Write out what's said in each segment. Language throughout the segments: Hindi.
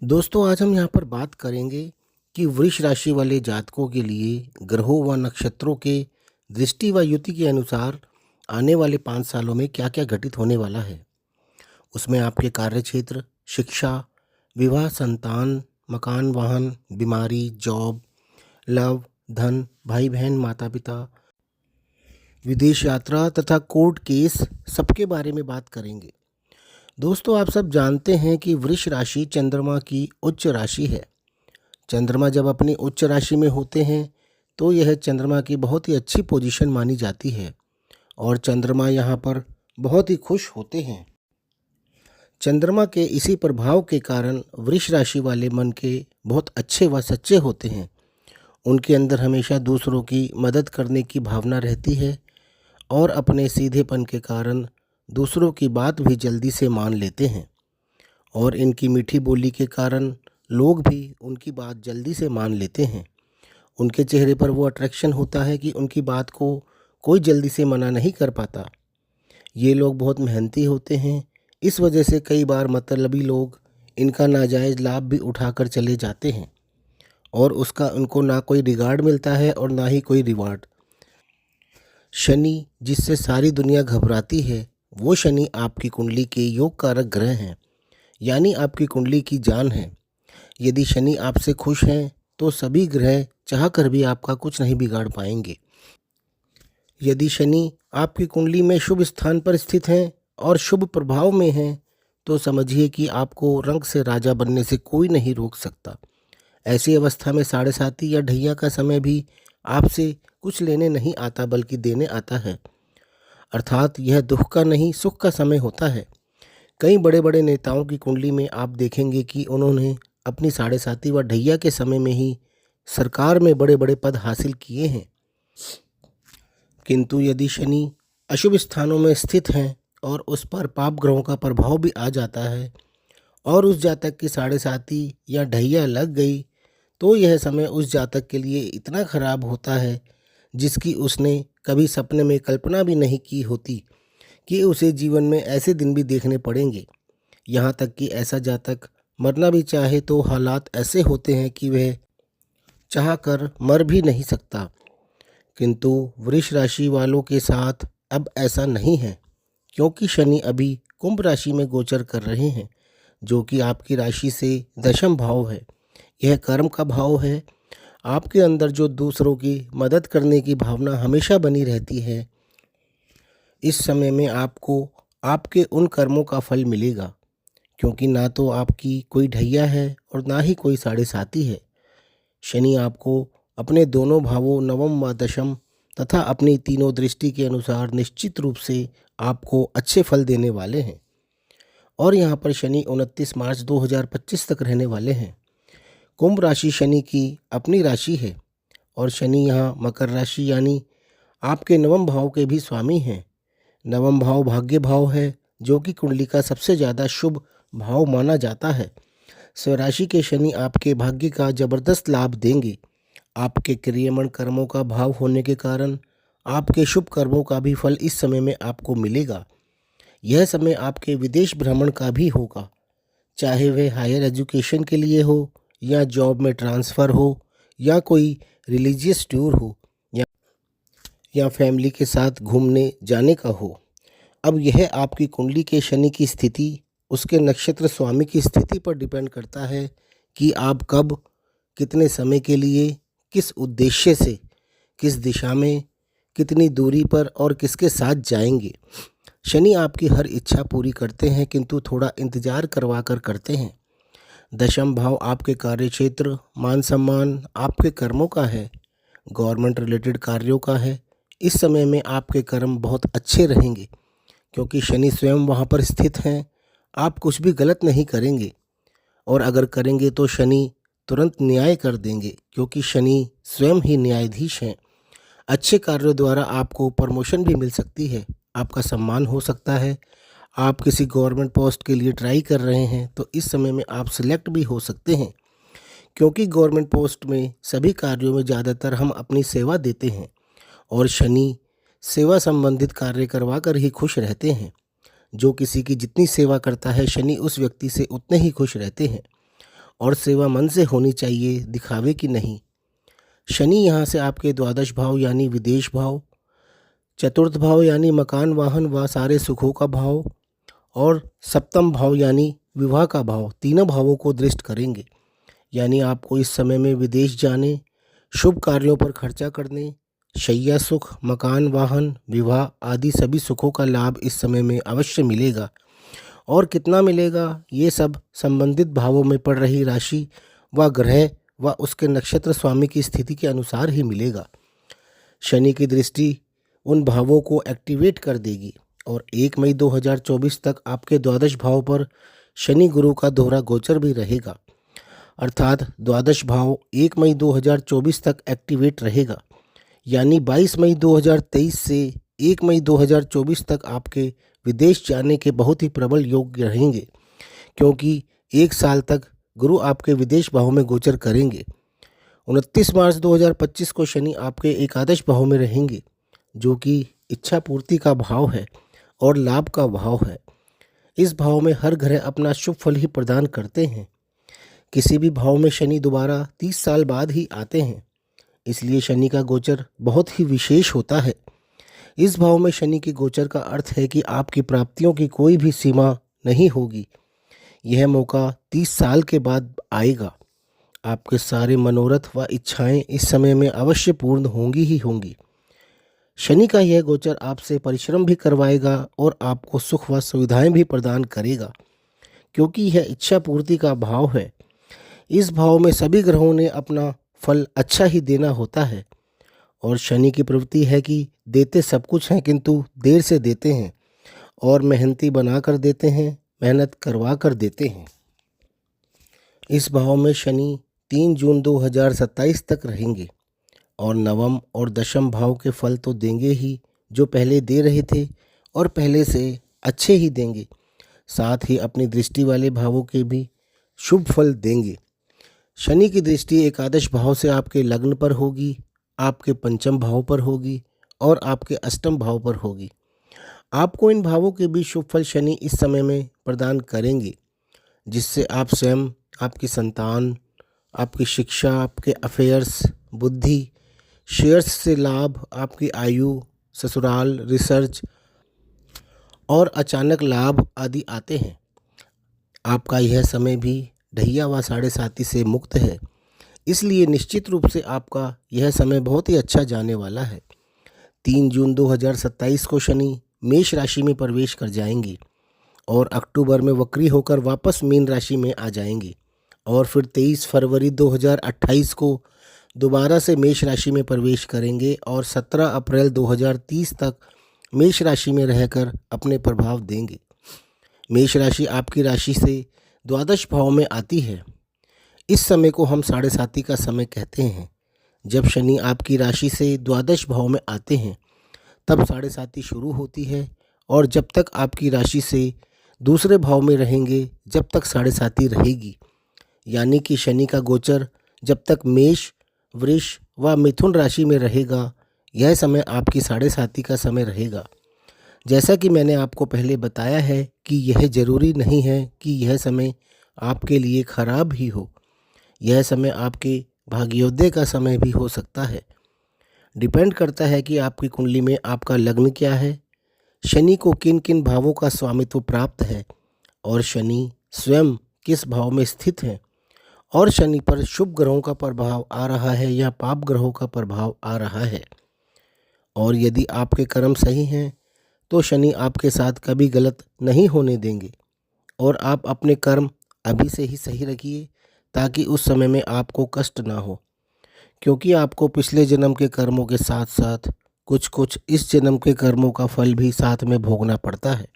दोस्तों आज हम यहाँ पर बात करेंगे कि वृष राशि वाले जातकों के लिए ग्रहों व नक्षत्रों के दृष्टि व युति के अनुसार आने वाले 5 सालों में क्या क्या घटित होने वाला है। उसमें आपके कार्यक्षेत्र, शिक्षा, विवाह, संतान, मकान, वाहन, बीमारी, जॉब, लव, धन, भाई बहन, माता पिता, विदेश यात्रा तथा कोर्ट केस सबके बारे में बात करेंगे। दोस्तों आप सब जानते हैं कि वृष राशि चंद्रमा की उच्च राशि है। चंद्रमा जब अपनी उच्च राशि में होते हैं तो यह चंद्रमा की बहुत ही अच्छी पोजीशन मानी जाती है और चंद्रमा यहाँ पर बहुत ही खुश होते हैं। चंद्रमा के इसी प्रभाव के कारण वृष राशि वाले मन के बहुत अच्छे व सच्चे होते हैं। उनके अंदर हमेशा दूसरों की मदद करने की भावना रहती है और अपने सीधेपन के कारण दूसरों की बात भी जल्दी से मान लेते हैं और इनकी मीठी बोली के कारण लोग भी उनकी बात जल्दी से मान लेते हैं। उनके चेहरे पर वो अट्रैक्शन होता है कि उनकी बात को कोई जल्दी से मना नहीं कर पाता। ये लोग बहुत मेहनती होते हैं, इस वजह से कई बार मतलबी लोग इनका नाजायज़ लाभ भी उठाकर चले जाते हैं और उसका उनको ना कोई रिगार्ड मिलता है और ना ही कोई रिवार्ड। शनि जिससे सारी दुनिया घबराती है, वो शनि आपकी कुंडली के योग कारक ग्रह हैं, यानी आपकी कुंडली की जान है। यदि शनि आपसे खुश हैं तो सभी ग्रह चाहकर भी आपका कुछ नहीं बिगाड़ पाएंगे। यदि शनि आपकी कुंडली में शुभ स्थान पर स्थित हैं और शुभ प्रभाव में हैं तो समझिए कि आपको रंग से राजा बनने से कोई नहीं रोक सकता। ऐसी अवस्था में साढ़े साती या ढैया का समय भी आपसे कुछ लेने नहीं आता बल्कि देने आता है। अर्थात यह दुख का नहीं सुख का समय होता है। कई बड़े बड़े नेताओं की कुंडली में आप देखेंगे कि उन्होंने अपनी साढ़े साती व ढैया के समय में ही सरकार में बड़े बड़े पद हासिल किए हैं। किंतु यदि शनि अशुभ स्थानों में स्थित हैं और उस पर पाप ग्रहों का प्रभाव भी आ जाता है और उस जातक की साढ़े साती या ढैया लग गई तो यह समय उस जातक के लिए इतना खराब होता है जिसकी उसने कभी सपने में कल्पना भी नहीं की होती कि उसे जीवन में ऐसे दिन भी देखने पड़ेंगे। यहाँ तक कि ऐसा जातक मरना भी चाहे तो हालात ऐसे होते हैं कि वह चाह कर मर भी नहीं सकता। किंतु वृष राशि वालों के साथ अब ऐसा नहीं है, क्योंकि शनि अभी कुंभ राशि में गोचर कर रहे हैं, जो कि आपकी राशि से दशम भाव है। यह कर्म का भाव है। आपके अंदर जो दूसरों की मदद करने की भावना हमेशा बनी रहती है, इस समय में आपको आपके उन कर्मों का फल मिलेगा, क्योंकि ना तो आपकी कोई ढैया है और ना ही कोई साढ़े साती है। शनि आपको अपने दोनों भावों नवम व दशम तथा अपनी तीनों दृष्टि के अनुसार निश्चित रूप से आपको अच्छे फल देने वाले हैं और यहाँ पर शनि 29 मार्च 2025 तक रहने वाले हैं। कुंभ राशि शनि की अपनी राशि है और शनि यहाँ मकर राशि यानी आपके नवम भाव के भी स्वामी हैं। नवम भाव भाग्य भाव है, जो कि कुंडली का सबसे ज़्यादा शुभ भाव माना जाता है। स्वराशि के शनि आपके भाग्य का जबरदस्त लाभ देंगे। आपके क्रियमण कर्मों का भाव होने के कारण आपके शुभ कर्मों का भी फल इस समय में आपको मिलेगा। यह समय आपके विदेश भ्रमण का भी होगा, चाहे वह हायर एजुकेशन के लिए हो या जॉब में ट्रांसफ़र हो या कोई रिलीजियस टूर हो या फैमिली के साथ घूमने जाने का हो। अब यह आपकी कुंडली के शनि की स्थिति, उसके नक्षत्र स्वामी की स्थिति पर डिपेंड करता है कि आप कब, कितने समय के लिए, किस उद्देश्य से, किस दिशा में, कितनी दूरी पर और किसके साथ जाएंगे। शनि आपकी हर इच्छा पूरी करते हैं, किंतु थोड़ा इंतज़ार करवा कर करते हैं। दशम भाव आपके कार्यक्षेत्र, मान सम्मान आपके कर्मों का है, गवर्नमेंट रिलेटेड कार्यों का है। इस समय में आपके कर्म बहुत अच्छे रहेंगे, क्योंकि शनि स्वयं वहाँ पर स्थित हैं। आप कुछ भी गलत नहीं करेंगे और अगर करेंगे तो शनि तुरंत न्याय कर देंगे, क्योंकि शनि स्वयं ही न्यायाधीश हैं। अच्छे कार्यों द्वारा आपको प्रमोशन भी मिल सकती है, आपका सम्मान हो सकता है। आप किसी गवर्नमेंट पोस्ट के लिए ट्राई कर रहे हैं तो इस समय में आप सिलेक्ट भी हो सकते हैं, क्योंकि गवर्नमेंट पोस्ट में सभी कार्यों में ज़्यादातर हम अपनी सेवा देते हैं और शनि सेवा संबंधित कार्य करवा कर ही खुश रहते हैं। जो किसी की जितनी सेवा करता है शनि उस व्यक्ति से उतने ही खुश रहते हैं और सेवा मन से होनी चाहिए, दिखावे की नहीं। शनि यहाँ से आपके द्वादश भाव यानी विदेश भाव, चतुर्थ भाव यानी मकान वाहन व सारे सुखों का भाव और सप्तम भाव यानी विवाह का भाव, तीनों भावों को दृष्ट करेंगे। यानी आपको इस समय में विदेश जाने, शुभ कार्यों पर खर्चा करने, शैया सुख, मकान वाहन, विवाह आदि सभी सुखों का लाभ इस समय में अवश्य मिलेगा। और कितना मिलेगा, ये सब संबंधित भावों में पड़ रही राशि व ग्रह व उसके नक्षत्र स्वामी की स्थिति के अनुसार ही मिलेगा। शनि की दृष्टि उन भावों को एक्टिवेट कर देगी और 1 मई 2024 तक आपके द्वादश भाव पर शनि गुरु का दोहरा गोचर भी रहेगा। अर्थात द्वादश भाव 1 मई 2024 तक एक्टिवेट रहेगा। यानी 22 मई 2023 से 1 मई 2024 तक आपके विदेश जाने के बहुत ही प्रबल योग रहेंगे, क्योंकि 1 साल तक गुरु आपके विदेश भाव में गोचर करेंगे। 29 मार्च 2025 को शनि आपके एकादश भाव में रहेंगे, जो कि इच्छा पूर्ति का भाव है और लाभ का भाव है। इस भाव में हर ग्रह अपना शुभ फल ही प्रदान करते हैं। किसी भी भाव में शनि दोबारा 30 साल बाद ही आते हैं, इसलिए शनि का गोचर बहुत ही विशेष होता है। इस भाव में शनि के गोचर का अर्थ है कि आपकी प्राप्तियों की कोई भी सीमा नहीं होगी। यह मौका 30 साल के बाद आएगा। आपके सारे मनोरथ व इच्छाएं इस समय में अवश्य पूर्ण होंगी ही होंगी। शनि का यह गोचर आपसे परिश्रम भी करवाएगा और आपको सुख व सुविधाएं भी प्रदान करेगा, क्योंकि यह इच्छा पूर्ति का भाव है। इस भाव में सभी ग्रहों ने अपना फल अच्छा ही देना होता है और शनि की प्रवृत्ति है कि देते सब कुछ हैं, किंतु देर से देते हैं और मेहनती बना कर देते हैं, मेहनत करवा कर देते हैं। इस भाव में शनि 3 जून 2027 तक रहेंगे और नवम और दशम भाव के फल तो देंगे ही, जो पहले दे रहे थे और पहले से अच्छे ही देंगे। साथ ही अपनी दृष्टि वाले भावों के भी शुभ फल देंगे। शनि की दृष्टि एकादश भाव से आपके लग्न पर होगी, आपके पंचम भाव पर होगी और आपके अष्टम भाव पर होगी। आपको इन भावों के भी शुभ फल शनि इस समय में प्रदान करेंगे, जिससे आप स्वयं, आपकी संतान, आपकी शिक्षा, आपके अफेयर्स, बुद्धि, शेयर्स से लाभ, आपकी आयु, ससुराल, रिसर्च और अचानक लाभ आदि आते हैं। आपका यह समय भी ढैया व साढ़े साती से मुक्त है, इसलिए निश्चित रूप से आपका यह समय बहुत ही अच्छा जाने वाला है। 3 जून 2027 को शनि मेष राशि में प्रवेश कर जाएंगे और अक्टूबर में वक्री होकर वापस मीन राशि में आ जाएंगे और फिर 23 फरवरी 2028 को दोबारा से मेष राशि में प्रवेश करेंगे और 17 अप्रैल 2030 तक मेष राशि में रहकर अपने प्रभाव देंगे। मेष राशि आपकी राशि से द्वादश भाव में आती है। इस समय को हम साढ़े साती का समय कहते हैं। जब शनि आपकी राशि से द्वादश भाव में आते हैं तब साढ़े साती शुरू होती है और जब तक आपकी राशि से दूसरे भाव में रहेंगे जब तक साढ़े साती रहेगी। यानी कि शनि का गोचर जब तक मेष, वृष व मिथुन राशि में रहेगा, यह समय आपकी साढ़े साती का समय रहेगा। जैसा कि मैंने आपको पहले बताया है कि यह ज़रूरी नहीं है कि यह समय आपके लिए खराब ही हो। यह समय आपके भाग्योदय का समय भी हो सकता है। डिपेंड करता है कि आपकी कुंडली में आपका लग्न क्या है, शनि को किन किन भावों का स्वामित्व प्राप्त है और शनि स्वयं किस भाव में स्थित है और शनि पर शुभ ग्रहों का प्रभाव आ रहा है या पाप ग्रहों का प्रभाव आ रहा है। और यदि आपके कर्म सही हैं तो शनि आपके साथ कभी गलत नहीं होने देंगे और आप अपने कर्म अभी से ही सही रखिए ताकि उस समय में आपको कष्ट ना हो, क्योंकि आपको पिछले जन्म के कर्मों के साथ साथ कुछ कुछ इस जन्म के कर्मों का फल भी साथ में भोगना पड़ता है।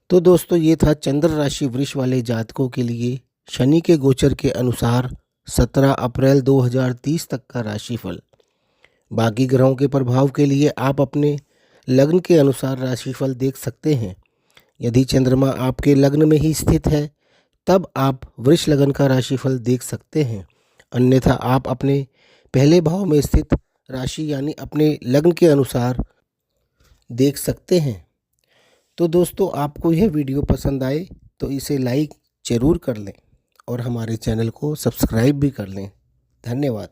तो दोस्तों, ये था चंद्र राशि वृष वाले जातकों के लिए शनि के गोचर के अनुसार 17 अप्रैल 2030 तक का राशिफल। बाकी ग्रहों के प्रभाव के लिए आप अपने लग्न के अनुसार राशिफल देख सकते हैं। यदि चंद्रमा आपके लग्न में ही स्थित है तब आप वृष लग्न का राशिफल देख सकते हैं, अन्यथा आप अपने पहले भाव में स्थित राशि यानी अपने लग्न के अनुसार देख सकते हैं। तो दोस्तों, आपको यह वीडियो पसंद आए तो इसे लाइक ज़रूर कर लें और हमारे चैनल को सब्सक्राइब भी कर लें। धन्यवाद।